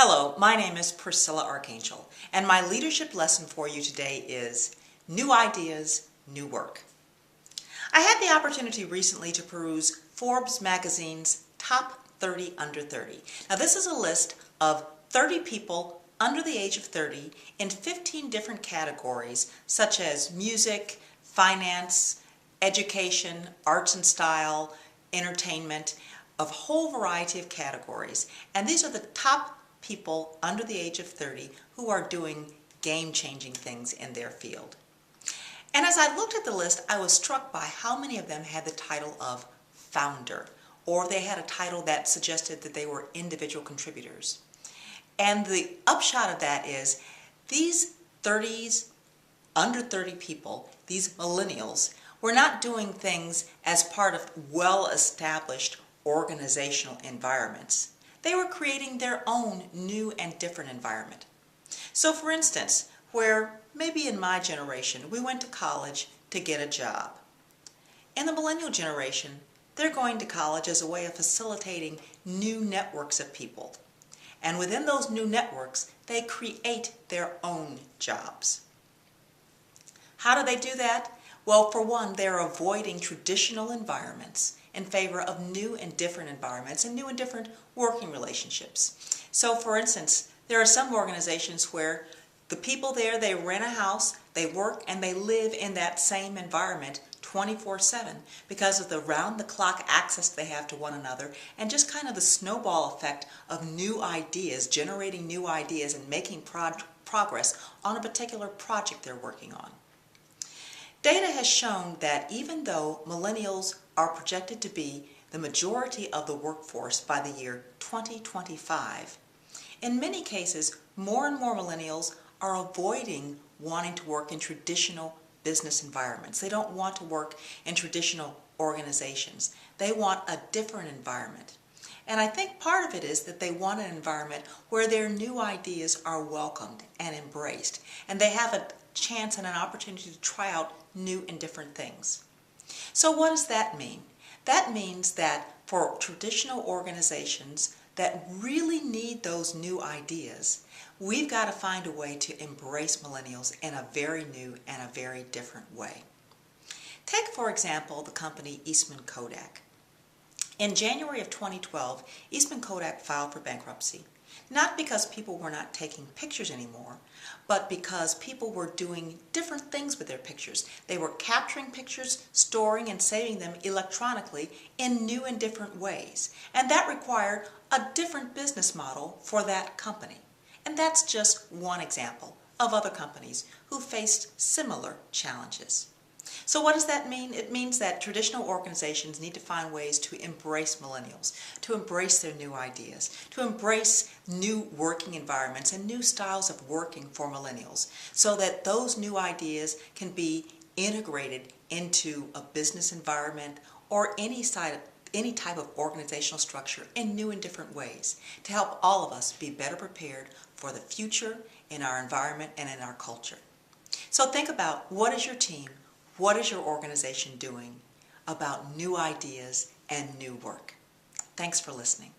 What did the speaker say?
Hello, my name is Priscilla Archangel, and my leadership lesson for you today is New Ideas, New Work. I had the opportunity recently to peruse Forbes magazine's Top 30 Under 30. Now this is a list of 30 people under the age of 30 in 15 different categories such as music, finance, education, arts and style, entertainment, of a whole variety of categories. And these are the top people under the age of 30 who are doing game-changing things in their field. And as I looked at the list, I was struck by how many of them had the title of founder, or they had a title that suggested that they were individual contributors. And the upshot of that is these under 30 people, these millennials, were not doing things as part of well-established organizational environments. They were creating their own new and different environment. So for instance, where maybe in my generation we went to college to get a job. In the millennial generation, they're going to college as a way of facilitating new networks of people. And within those new networks, they create their own jobs. How do they do that? Well, for one, they're avoiding traditional environments in favor of new and different environments and new and different working relationships. So for instance, there are some organizations where the people there, they rent a house, they work, and they live in that same environment 24/7 because of the round-the-clock access they have to one another and just kind of the snowball effect of new ideas, generating new ideas and making progress on a particular project they're working on. Data has shown that even though millennials are projected to be the majority of the workforce by the year 2025, in many cases, more and more millennials are avoiding wanting to work in traditional business environments. They don't want to work in traditional organizations. They want a different environment. And I think part of it is that they want an environment where their new ideas are welcomed and embraced, and they have a chance and an opportunity to try out new and different things. So what does that mean? That means that for traditional organizations that really need those new ideas, we've got to find a way to embrace millennials in a very new and a very different way. Take, for example, the company Eastman Kodak. In January of 2012, Eastman Kodak filed for bankruptcy, not because people were not taking pictures anymore, but because people were doing different things with their pictures. They were capturing pictures, storing and saving them electronically in new and different ways. And that required a different business model for that company. And that's just one example of other companies who faced similar challenges. So what does that mean? It means that traditional organizations need to find ways to embrace millennials, to embrace their new ideas, to embrace new working environments and new styles of working for millennials, so that those new ideas can be integrated into a business environment or any type of organizational structure in new and different ways to help all of us be better prepared for the future in our environment and in our culture. So think about, what is your team? What is your organization doing about new ideas and new work? Thanks for listening.